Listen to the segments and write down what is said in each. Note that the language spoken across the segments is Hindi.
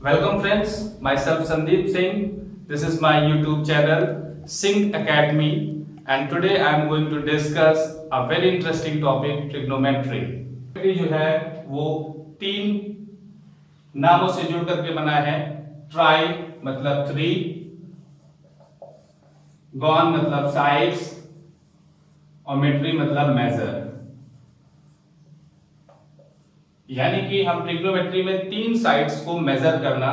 Welcome friends, myself Sandeep Singh. This is my YouTube channel Singh Academy and today I am going to discuss a very interesting topic trigonometry. जो है वो तीन नामों से जुड़ करके बना है। ट्राई मतलब थ्री, गॉन मतलब साइड्स और मेट्री मतलब मेजर। यानी कि हम ट्रिग्नोमेट्री में तीन साइड्स को मेजर करना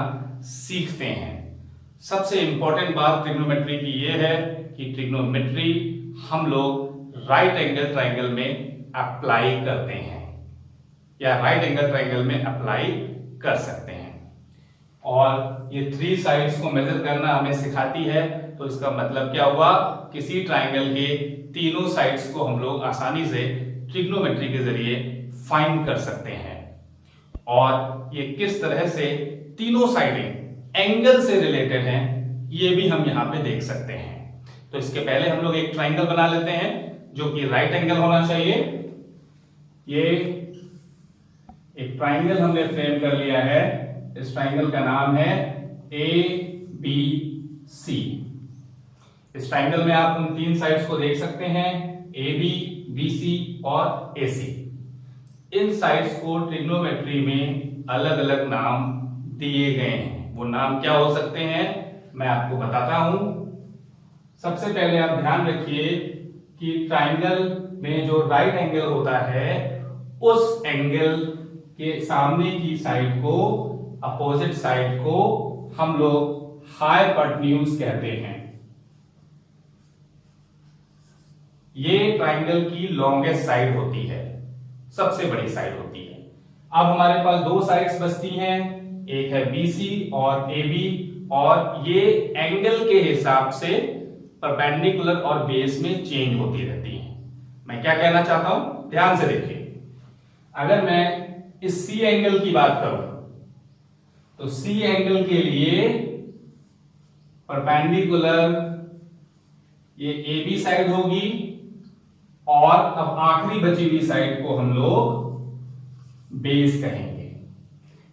सीखते हैं। सबसे इंपॉर्टेंट बात ट्रिग्नोमेट्री की यह है कि ट्रिग्नोमेट्री हम लोग राइट एंगल ट्रायंगल में अप्लाई करते हैं या राइट एंगल ट्रायंगल में अप्लाई कर सकते हैं। और ये थ्री साइड्स को मेजर करना हमें सिखाती है। तो इसका मतलब क्या हुआ, किसी ट्रायंगल के तीनों साइड्स को हम लोग आसानी से ट्रिग्नोमेट्री के जरिए फाइंड कर सकते हैं। और ये किस तरह से तीनों साइडें एंगल से रिलेटेड हैं ये भी हम यहां पे देख सकते हैं। तो इसके पहले हम लोग एक ट्रायंगल बना लेते हैं जो कि राइट एंगल होना चाहिए। ये एक ट्रायंगल हमने फ्रेम कर लिया है। इस ट्रायंगल का नाम है ABC। इस ट्रायंगल में आप उन तीन साइड्स को देख सकते हैं, AB, BC और AC। इन साइड्स को ट्रिग्नोमेट्री में अलग अलग नाम दिए गए हैं। वो नाम क्या हो सकते हैं मैं आपको बताता हूं। सबसे पहले आप ध्यान रखिए कि ट्रायंगल में जो राइट एंगल होता है उस एंगल के सामने की साइड को, अपोजिट साइड को हम लोग हाइपोटेन्यूज कहते हैं। ये ट्रायंगल की लॉन्गेस्ट साइड होती है, सबसे बड़ी साइड होती है। अब हमारे पास दो साइड्स बचती हैं, एक है BC और AB, और ये एंगल के हिसाब से परपेंडिकुलर और बेस में चेंज होती रहती हैं। मैं क्या कहना चाहता हूं, ध्यान से देखिए। अगर मैं इस C एंगल की बात करूं तो C एंगल के लिए परपेंडिकुलर ये AB साइड होगी और अब आखिरी बची हुई साइड को हम लोग बेस कहेंगे।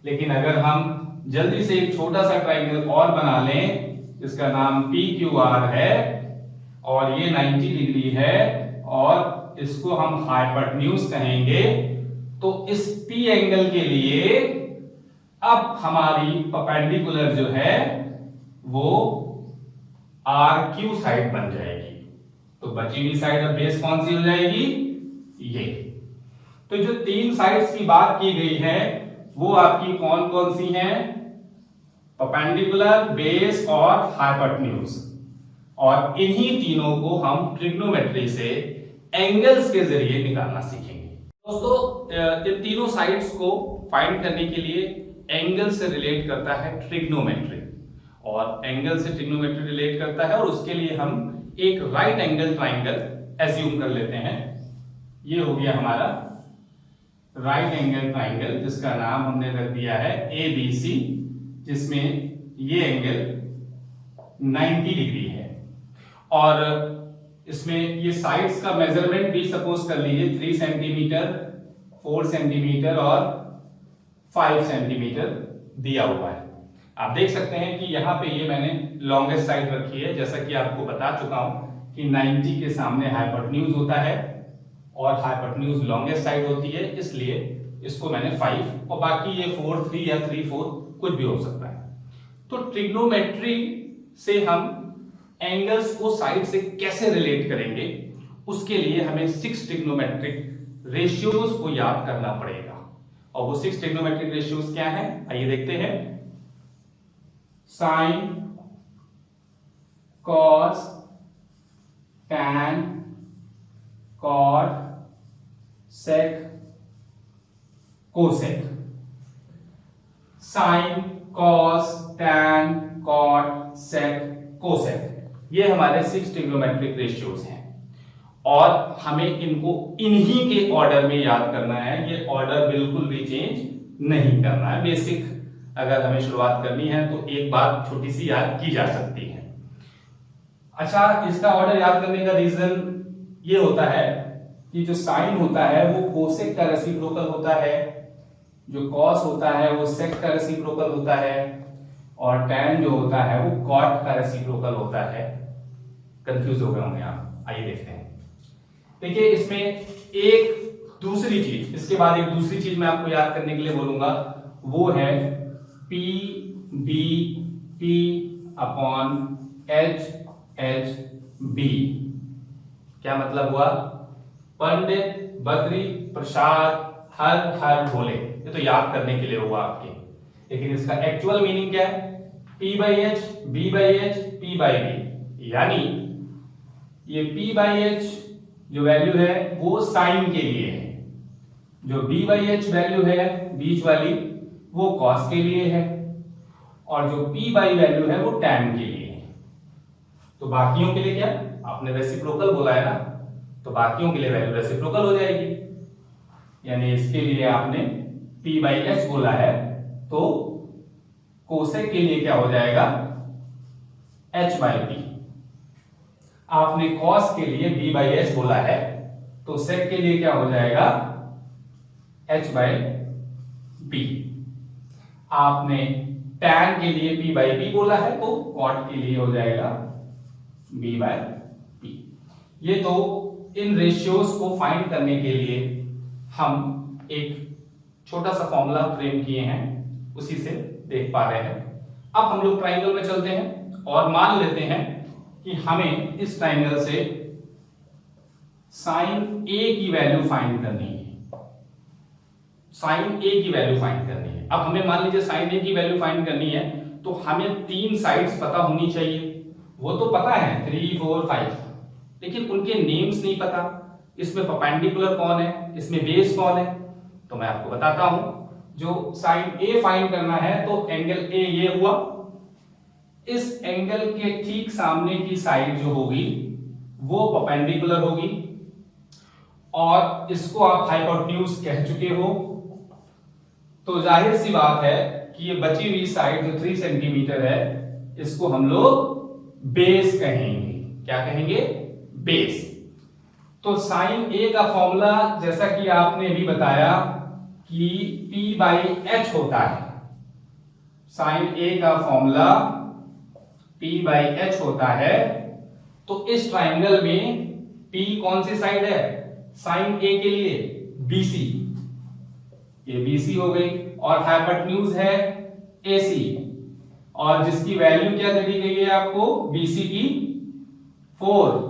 लेकिन अगर हम जल्दी से एक छोटा सा ट्रायंगल और बना लें जिसका नाम PQR है और ये 90 डिग्री है और इसको हम हाइपोटेन्यूज कहेंगे, तो इस P एंगल के लिए अब हमारी परपेंडिकुलर जो है वो RQ साइड बन जाएगी। तो बची हुई साइड अब बेस कौन सी हो जाएगी, ये। तो जो तीन साइड्स की बात की गई है वो आपकी कौन कौन सी हैं, परपेंडिकुलर, बेस और हाइपोटेन्यूज। और इन्हीं तीनों को हम ट्रिग्नोमेट्री से एंगल्स के जरिए निकालना सीखेंगे। दोस्तों इन तीनों साइड्स को फाइंड करने के लिए एंगल से रिलेट करता है ट्रिग्नोमेट्री, और एंगल से ट्रिग्नोमेट्री रिलेट करता है, और उसके लिए हम एक राइट एंगल ट्रायंगल एज्यूम कर लेते हैं। ये हो गया हमारा राइट एंगल ट्रायंगल जिसका नाम हमने रख दिया है ABC, जिसमें ये एंगल 90 डिग्री है। और इसमें ये साइड्स का मेजरमेंट भी सपोज कर लीजिए 3 सेंटीमीटर, 4 सेंटीमीटर और 5 सेंटीमीटर दिया हुआ है। आप देख सकते हैं कि यहाँ पे ये मैंने लॉन्गेस्ट साइड रखी है, जैसा कि आपको बता चुका हूं कि 90 के सामने हाइपोटेन्यूज होता है और हाइपोटेन्यूज लॉन्गेस्ट साइड होती है, इसलिए इसको मैंने 5 और बाकी ये 4, 3 या 3, 4 कुछ भी हो सकता है। तो ट्रिग्नोमेट्री से हम एंगल्स को साइड से कैसे रिलेट करेंगे, उसके लिए हमें 6 ट्रिग्नोमेट्रिक रेशियोज को याद करना पड़ेगा। और वो 6 ट्रिग्नोमेट्रिक रेशियोज क्या है, आइए देखते हैं। Sine, cos, tan, cot, sec, cosec. Sine, cos, tan, cot, sec, cosec, ये हमारे 6 ट्रिग्नोमेट्रिक रेशियोज हैं और हमें इनको इन्हीं के ऑर्डर में याद करना है। ये ऑर्डर बिल्कुल भी चेंज नहीं करना है। बेसिक अगर हमें शुरुआत करनी है तो एक बात छोटी सी याद की जा सकती है। अच्छा, इसका ऑर्डर याद करने का रीजन ये होता है कि जो साइन होता है वो कोसेक का रेसिप्रोकल होता है, जो कॉस होता है वो सेक का रेसिप्रोकल होता है और टैन जो होता है वो कॉट का रेसिप्रोकल होता है। कंफ्यूज हो गए होंगे आप, आइए देखते हैं। देखिए इसमें एक दूसरी चीज, इसके बाद एक दूसरी चीज मैं आपको याद करने के लिए बोलूंगा, वो है P B P upon H H B. क्या मतलब हुआ? पंडित बद्री प्रसाद हर हर भोले, ये तो याद करने के लिए हुआ आपके, लेकिन इसका एक्चुअल मीनिंग क्या है? P by H, B by H, P by B. यानी ये P बाई एच जो वैल्यू है वो साइन के लिए है, जो B बाई एच वैल्यू है बीच वाली वो कॉस के लिए है, और जो P बाई वैल्यू है वो टैन के लिए है। तो बाकियों के लिए क्या? आपने रेसिप्रोकल बोला है ना, तो बाकियों के लिए वैल्यू रेसिप्रोकल हो जाएगी। यानी इसके लिए आपने P बाई एच बोला है तो कोसेक के लिए क्या हो जाएगा? H by P. आपने कॉस के लिए B बाई एच बोला है तो सेक के लिए क्या हो जाएगा? H by P. आपने टैन के लिए P बाई बी बोला है तो कॉट के लिए हो जाएगा B बाई पी। ये तो इन रेशियोज को फाइंड करने के लिए हम एक छोटा सा फॉर्मूला फ्रेम किए हैं, उसी से देख पा रहे हैं। अब हम लोग ट्राइंगल में चलते हैं और मान लेते हैं कि हमें इस ट्राइंगल से साइन A की वैल्यू फाइंड करनी है। साइन A की वैल्यू फाइंड करनी है। अब हमें मान लीजिए साइन A की वैल्यू फाइंड करनी है तो हमें तीन साइड्स पता होनी चाहिए। वो तो पता है 3, 4, 5, लेकिन उनके नेम्स नहीं पता। इसमें परपेंडिकुलर कौन है, इसमें बेस कौन है, तो मैं आपको बताता हूं। जो साइन A फाइंड करना है तो एंगल A ये हुआ, इस एंगल के ठीक सामने की साइड जो होगी वो परपेंडिकुलर होगी, और इसको आप हाइपोटेन्यूज कह चुके हो, तो जाहिर सी बात है कि ये बची हुई साइड जो 3 सेंटीमीटर है इसको हम लोग बेस कहेंगे। क्या कहेंगे? बेस। तो साइन A का फॉर्मूला जैसा कि आपने अभी बताया कि P बाई एच होता है। साइन A का फॉर्मूला P बाई एच होता है। तो इस ट्राइंगल में P कौन सी साइड है? साइन A के लिए BC, ये BC हो गई, और हाइपोटेन्यूज है AC, और जिसकी वैल्यू क्या दे दी गई है आपको? BC की 4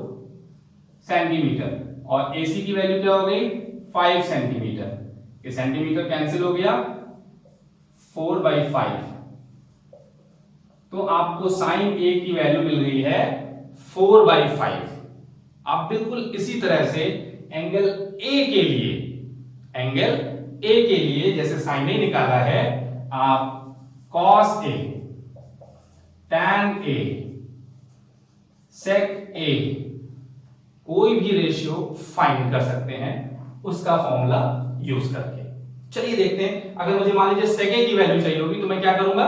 सेंटीमीटर, और AC की वैल्यू क्या हो गई? 5 सेंटीमीटर। ये सेंटीमीटर कैंसिल हो गया, 4/5। तो आपको साइन A की वैल्यू मिल गई है 4/5। आप बिल्कुल इसी तरह से एंगल A के लिए, एंगल A के लिए जैसे साइन A निकाला है, आप cos A, tan A, sec A कोई भी रेशियो फाइंड कर सकते हैं उसका फॉर्मूला यूज करके। चलिए देखते हैं, अगर मुझे मान लीजिए sec A की वैल्यू चाहिए होगी तो मैं क्या करूंगा?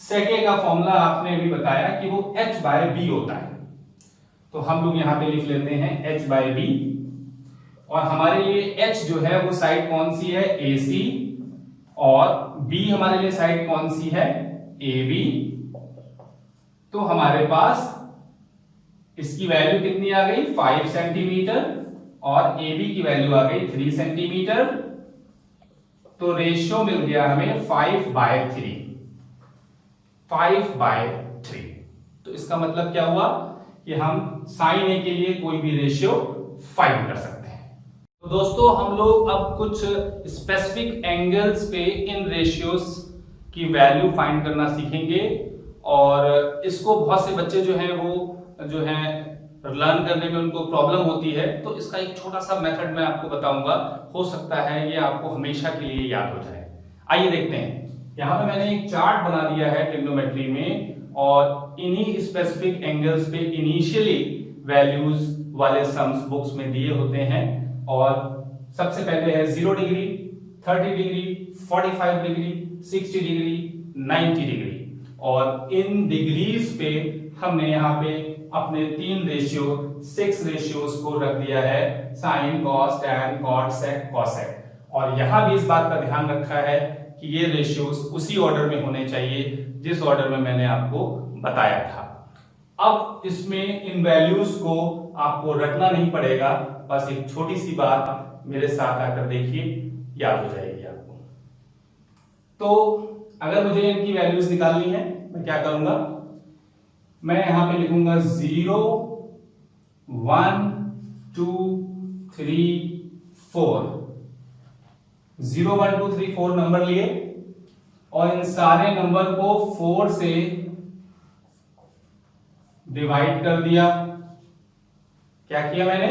sec A का फॉर्मूला आपने अभी बताया कि वो h बाय b होता है, तो हम लोग यहां पे लिख लेते हैं h बाय b, और हमारे लिए h जो है वो साइड कौन सी है? AC, और b हमारे लिए साइड कौन सी है? AB। तो हमारे पास इसकी वैल्यू कितनी आ गई? 5 सेंटीमीटर, और AB की वैल्यू आ गई 3 सेंटीमीटर। तो रेशियो मिल गया हमें 5/3, 5/3। तो इसका मतलब क्या हुआ कि हम साइन A के लिए कोई भी रेशियो फाइंड कर सकते हैं। तो दोस्तों हम लोग अब कुछ स्पेसिफिक एंगल्स पे इन रेशियोज की वैल्यू फाइंड करना सीखेंगे, और इसको बहुत से बच्चे जो हैं वो जो है लर्न करने में उनको प्रॉब्लम होती है, तो इसका एक छोटा सा मेथड मैं आपको बताऊंगा, हो सकता है ये आपको हमेशा के लिए याद हो जाए। आइए देखते हैं, यहां पे मैंने एक चार्ट बना दिया है ट्रिग्नोमेट्री में, और इन्हीं स्पेसिफिक एंगल्स पे इनिशियली वैल्यूज वाले सम्स बुक्स में दिए होते हैं। और सबसे पहले है 0 degree, 30 degree, 45 degree, 60 degree, 90 degree, और इन डिग्रीज पे हमने यहाँ पे अपने 3 रेशियो 6 रेशियोज को रख दिया है, sign, cos, tan, cot, sec, cosec. और यहां भी इस बात का ध्यान रखा है कि ये रेशियोज उसी ऑर्डर में होने चाहिए जिस ऑर्डर में मैंने आपको बताया था। अब इसमें इन वैल्यूज को आपको रटना नहीं पड़ेगा, बस एक छोटी सी बात मेरे साथ आकर देखिए, याद हो जाएगी आपको। तो अगर मुझे इनकी वैल्यूज निकालनी है, मैं क्या करूंगा, मैं यहां पे लिखूंगा 0 1 2 3 4। 0 1 2 3 4 नंबर लिए और इन सारे नंबर को 4 से डिवाइड कर दिया। क्या किया मैंने,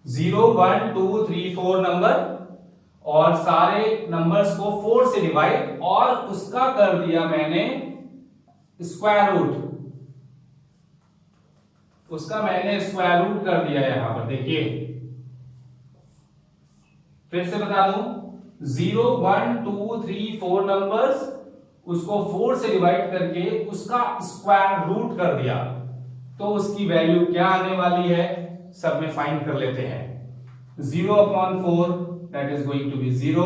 0 1 2 3 4 नंबर और सारे नंबर्स को 4 से डिवाइड और उसका कर दिया मैंने स्क्वायर रूट, उसका मैंने स्क्वायर रूट कर दिया। यहां पर देखिए, फिर से बता दूं, 0 1 2 3 4 नंबर्स, उसको 4 से डिवाइड करके उसका स्क्वायर रूट कर दिया, तो उसकी वैल्यू क्या आने वाली है, सब में फाइंड कर लेते हैं। 0/4 that is going to be 0,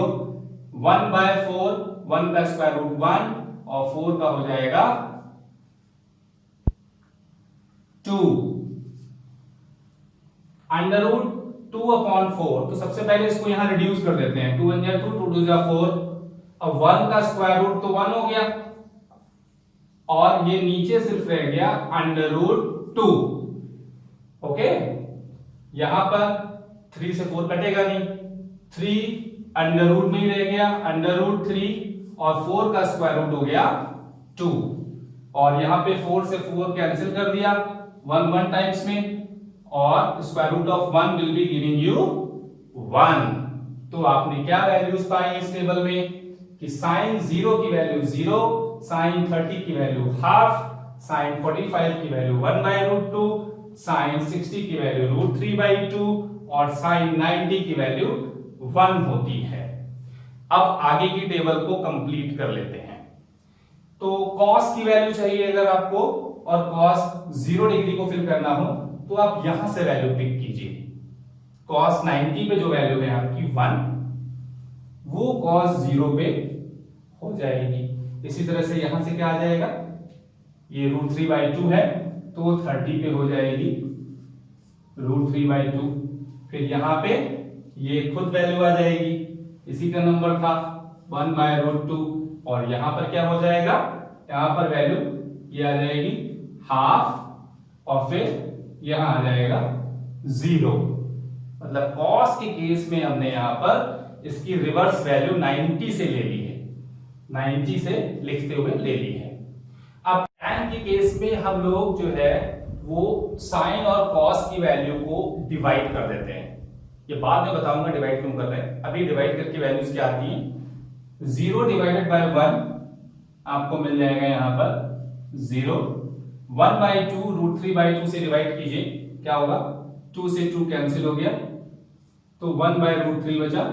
1/4 1 का स्क्वायर रूट 1 और 4 का हो जाएगा 2, अंडर रूट 2/4। तो सबसे पहले इसको यहां रिड्यूस कर देते हैं, 2 1 जा 2 2 2 जा 4। अब 1 का स्क्वायर रूट तो 1 हो गया और ये नीचे सिर्फ रह गया अंडर रूट 2। ओके, यहां पर 3 से 4 कटेगा नहीं, 3 अंडर रूट में ही रह गया, अंडर रूट 3 और 4 का स्क्वायर रूट हो गया 2। और यहां पे 4 से 4 कैंसिल कर दिया 1 1 टाइम्स में, और square root of 1 will be giving you 1। तो आपने क्या वैल्यूज पाई इस टेबल में कि साइन 0 की वैल्यू 0, साइन 30 की वैल्यू हाफ, साइन 45 की वैल्यू 1/√2, साइन 60 की वैल्यू √3/2 और साइन 90 की वैल्यू 1 होती है। अब आगे की टेबल को कंप्लीट कर लेते हैं। तो कॉस की वैल्यू चाहिए अगर आपको, और कॉस 0 डिग्री को फिल करना हो तो आप यहां से वैल्यू पिक कीजिए। कॉस 90 पे जो वैल्यू है आपकी 1, वो कॉस 0 पे हो जाएगी। इसी तरह से यहां से क्या आ जाएगा, ये √3/2 है तो 30 पे हो जाएगी √3/2। फिर यहां पे ये खुद वैल्यू आ जाएगी, इसी का नंबर था 1/√2। और यहां पर क्या हो जाएगा, यहां पर वैल्यू ये आ जाएगी हाफ और फिर यहां आ जाएगा 0। मतलब कॉस के केस में हमने यहां पर इसकी रिवर्स वैल्यू 90 से ले ली है, 90 से लिखते हुए ले ली है। अब tan के केस में हम लोग जो है वो साइन और कॉस की वैल्यू को डिवाइड कर देते हैं। ये बाद में बताऊंगा डिवाइड क्यों कर रहे हैं, अभी डिवाइड करके वैल्यूज क्या आती हैं। 0 डिवाइडेड बाय 1 आपको मिल जाएगा यहां पर 0, 1/2 √3/2 से डिवाइड कीजिए, क्या होगा, 2 से 2 कैंसिल हो गया तो 1/√3 बचा,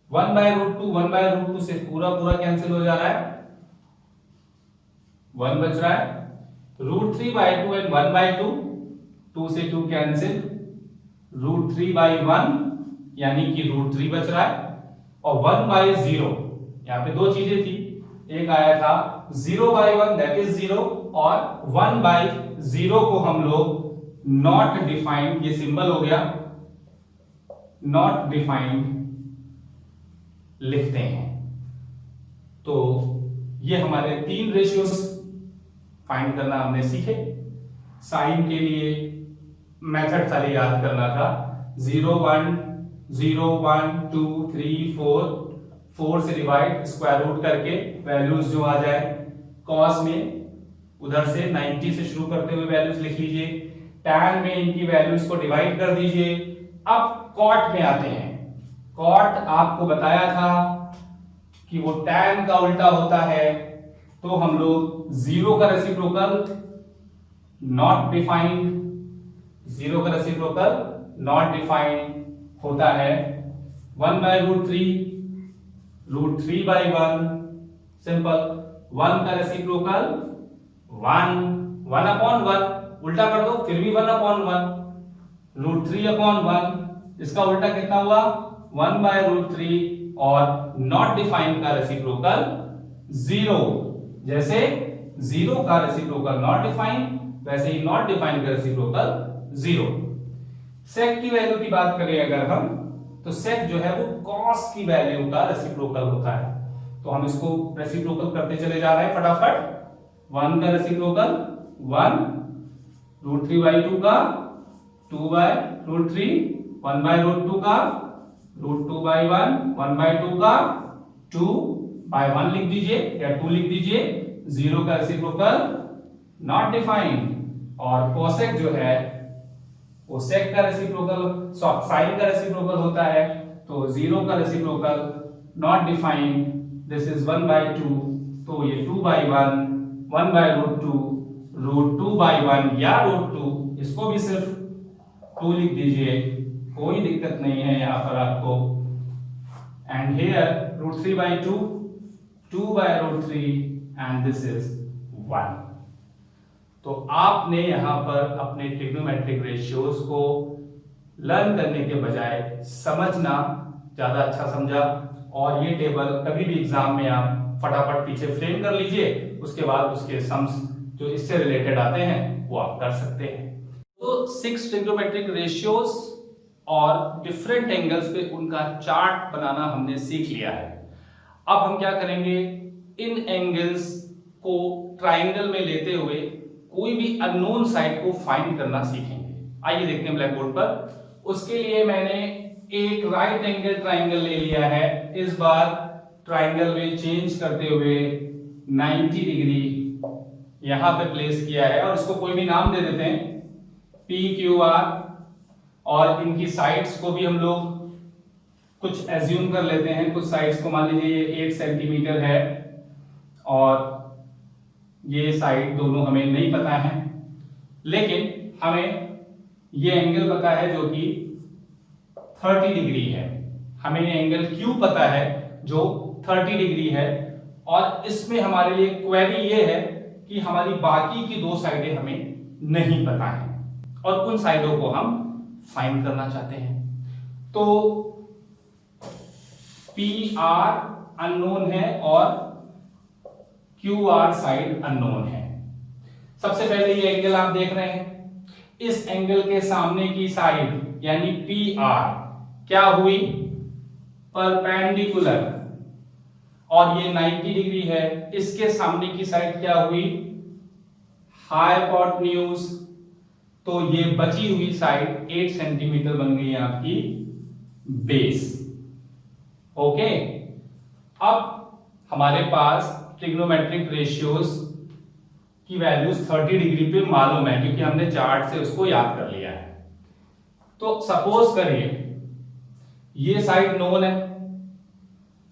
1/√2 1/√2 से पूरा पूरा कैंसिल हो जा रहा है, 1 बच रहा है, √3/2 एंड 1/2, 2 से 2 कैंसिल, √3/1 यानी कि √3 बच रहा है, और 1/0 यहां पे दो चीजें थी, एक आया था 0/1 दैट इज 0, और 1/0 को हम लोग नॉट डिफाइंड, ये सिंबल हो गया नॉट डिफाइंड लिखते हैं। तो ये हमारे 3 रेशियोज फाइंड करना हमने सीखे। साइन के लिए मेथड खाली याद करना था, 0 1 0 1 2 3 4, 4 से डिवाइड स्क्वायर रूट करके वैल्यूज जो आ जाए। कॉस में उधर से 90 से शुरू करते हुए वैल्यूज लिख लीजिए, टैन में इनकी वैल्यूज को डिवाइड कर दीजिए। अब कॉट में आते हैं। कॉट आपको बताया था कि वो टैन का उल्टा होता है, तो हम लोग 0 का रेसिप्रोकल नॉट डिफाइंड, 0 का रेसिप्रोकल नॉट डिफाइंड होता है 1/√3, √3/1, सिंपल। 1 का रेसिप्रोकल 1, 1/1, उल्टा कर दो फिर भी 1/1, √3/1, इसका उल्टा कितना हुआ 1/√3 और नॉट डिफाइंड का रेसिप्रोकल 0। जैसे 0 का रेसिप्रोकल नॉट डिफाइंड, वैसे ही नॉट डिफाइंड का रेसिप्रोकल 0। सेक की वैल्यू की बात करें अगर हम, तो सेक जो है वो कॉस की वैल्यू का रेसिप्रोकल होता है। तो हम इसको रेसिप्रोकल करते चले जा रहे हैं फटाफट। 1 का रेसिप्रोकल 1, √3/2 का 2/√3, 1/√2 का √2/1, 1/2 का 2/1 लिख दीजिए या 2 लिख दीजिए। 0 का रेसिप्रोकल नॉट डिफाइंड, और कोसेक जो है वो सेक का रेसिप्रोकल, साइन का रेसिप्रोकल होता है। तो 0 का reciprocal not defined, this is 1/2, तो ये 2/1, 1/√2, √2/1 या √2, इसको भी सिर्फ 2 लिख दीजिए, कोई दिक्कत नहीं है यहां पर आपको। And here √3/2, 2/√3 and this is 1। तो आपने यहां पर अपने ट्रिग्नोमेट्रिक रेशियोज को लर्न करने के बजाय समझना ज्यादा अच्छा समझा, और ये टेबल कभी भी एग्जाम में आप फटाफट पीछे फ्रेम कर लीजिए, उसके बाद उसके सम्स जो इससे रिलेटेड आते हैं वो आप कर सकते हैं। तो 6 ट्रिग्नोमेट्रिक रेशियोज और डिफरेंट एंगल्स पे उनका चार्ट बनाना हमने सीख लिया है। अब हम क्या करेंगे, इन एंगल्स को ट्राइंगल में लेते हुए कोई भी अननोन साइड को फाइंड करना सीखेंगे। आइए देखते हैं ब्लैक बोर्ड पर। उसके लिए मैंने एक राइट एंगल ट्राइंगल ले लिया है। इस बार ट्राइंगल में चेंज करते हुए 90 डिग्री यहां पे प्लेस किया है, और इसको कोई भी नाम दे देते हैं PQR, और इनकी साइड्स को भी हम लोग कुछ एज्यूम कर लेते हैं। कुछ साइड्स को मान लीजिए ये 8 सेंटीमीटर है, और ये साइड दोनों हमें नहीं पता है, लेकिन हमें ये एंगल पता है जो कि 30 डिग्री है। हमें ये एंगल Q पता है जो 30 डिग्री है, और इसमें हमारे लिए क्वेरी ये है कि हमारी बाकी की 2 साइडें हमें नहीं पता है, और उन साइडों को हम फाइंड करना चाहते हैं। तो PR अननोन है और QR साइड अननोन है। सबसे पहले ये एंगल आप देख रहे हैं, इस एंगल के सामने की साइड यानी PR क्या हुई, परपेंडिकुलर, और ये 90 डिग्री है। इसके सामने की साइड क्या हुई, हाइपोटेन्यूज, तो ये बची हुई साइड 8 सेंटीमीटर बन गई है आपकी बेस। ओके, अब हमारे पास ट्रिग्नोमेट्रिक रेशियोज की वैल्यूज 30 डिग्री पे मालूम है, क्योंकि हमने चार्ट से उसको याद कर लिया है। तो सपोज करिए ये साइड नोन है,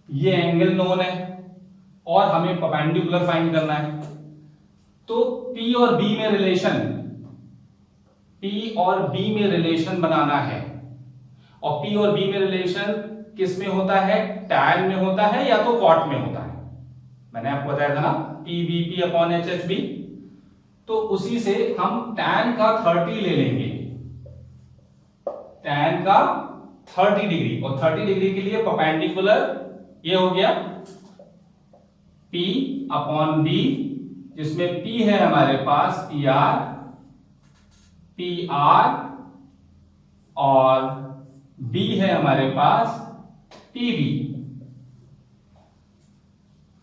ये एंगल नोन है, और हमें परपेंडिकुलर फाइंड करना है। तो P और B में रिलेशन बनाना है, और P और B में रिलेशन किस में होता है, tan में होता है या तो cot में होता है। मैंने आपको बताया था ना PVP/HHB, तो उसी से हम tan का 30 ले लेंगे, tan का 30 डिग्री, और 30 डिग्री के लिए परपेंडिकुलर ये हो गया P/B, जिसमें P है हमारे पास PR, और B है हमारे पास PB।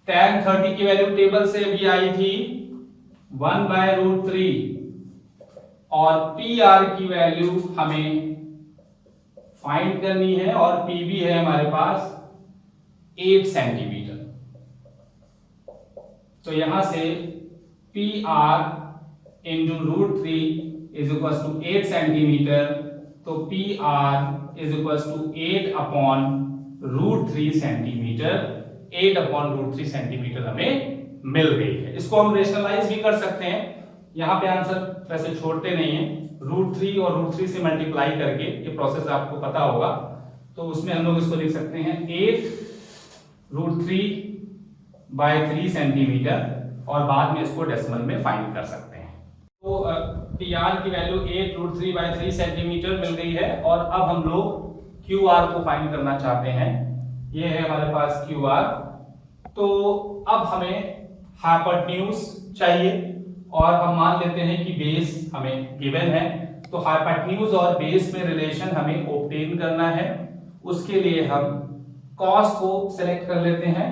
tan 30 की वैल्यू टेबल से अभी आई थी 1/√3, और PR की वैल्यू हमें फाइंड करनी है, और PB है हमारे पास 8 सेंटीमीटर। तो यहां से PR into √3 is equal to 8 centimetre, तो PR is equal to 8/√3 centimetre. 8/√3 centimetre हमें मिल गई है। इसको हम रेशनलाइज भी कर सकते हैं, यहां पे आंसर वैसे छोड़ते नहीं है, √3 और √3 से मल्टीप्लाई करके, ये प्रोसेस आपको पता होगा, तो उसमें हम लोग इसको लिख सकते हैं 8√3/3 सेंटीमीटर, और बाद में इसको डेसिमल में फाइंड कर सकते हैं। तो PR की वैल्यू 8√3/3 सेंटीमीटर मिल गई है, और अब हम लोग क्यू आर को फाइंड करना चाहते हैं, ये है हमारे पास क्यू आर। तो अब हमें हाइपोटेन्यूज चाहिए और हम मान लेते हैं कि बेस हमें गिवन है, तो हाइपोटेन्यूज और बेस में रिलेशन हमें ऑब्टेन करना है। उसके लिए हम कॉस को सिलेक्ट कर लेते हैं।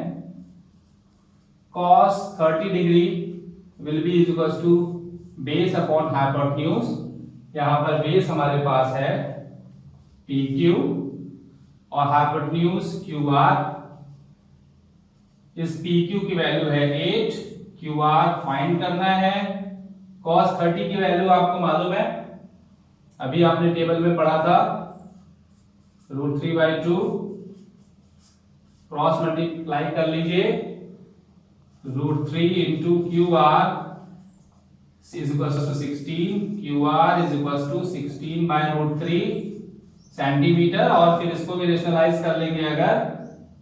cos 30 degree will be equal to base upon hypotenuse. यहां पर बेस हमारे पास है PQ और हाइपोटेन्यूज QR। इस PQ की वैल्यू है 8, QR फाइंड करना है। cos 30 की वैल्यू आपको मालूम है, अभी आपने टेबल में पढ़ा था, √3/2 क्रॉस मल्टीप्लाई कर लीजिए, √3 into QR is equals to 16, QR is equals to 16/√3 centimetre. और फिर इसको भी रेशनलाइज कर लेंगे अगर,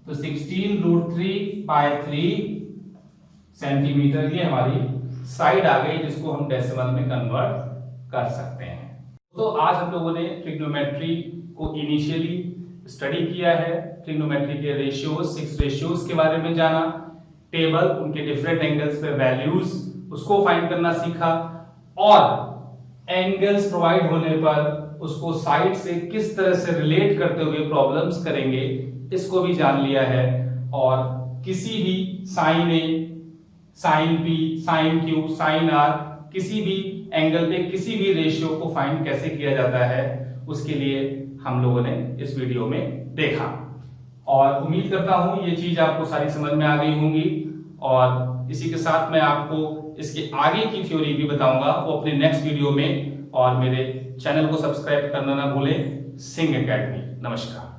तो 16√3/3 सेंटीमीटर की हमारी साइड आ गई, जिसको हम डेसिमल में कन्वर्ट कर सकते हैं। तो आज हम लोगों ने ट्रिग्नोमेट्री को इनिशियली स्टडी किया है, ट्रिग्नोमेट्री के रेशियोज, 6 रेशियोज के बारे में जाना, टेबल, उनके डिफरेंट एंगल्स पे वैल्यूज उसको फाइंड करना सीखा, और एंगल्स प्रोवाइड होने पर उसको साइड से किस तरह से रिलेट करते हुए प्रॉब्लम्स करेंगे, इसको भी जान लिया है। और किसी भी sine A, sine B, sine Q, sine R, किसी भी एंगल पे किसी भी रेशियो को फाइंड कैसे किया जाता है, उसके लिए हम लोगों ने इस वीडियो में देखा। और उम्मीद करता हूं ये चीज आपको सारी समझ में आ गई होंगी। और इसी के साथ मैं आपको इसके आगे की थ्योरी भी बताऊंगा, वो अपने नेक्स्ट वीडियो में। और मेरे चैनल को सब्सक्राइब करना ना भूलें, सिंह एकेडमी। नमस्कार।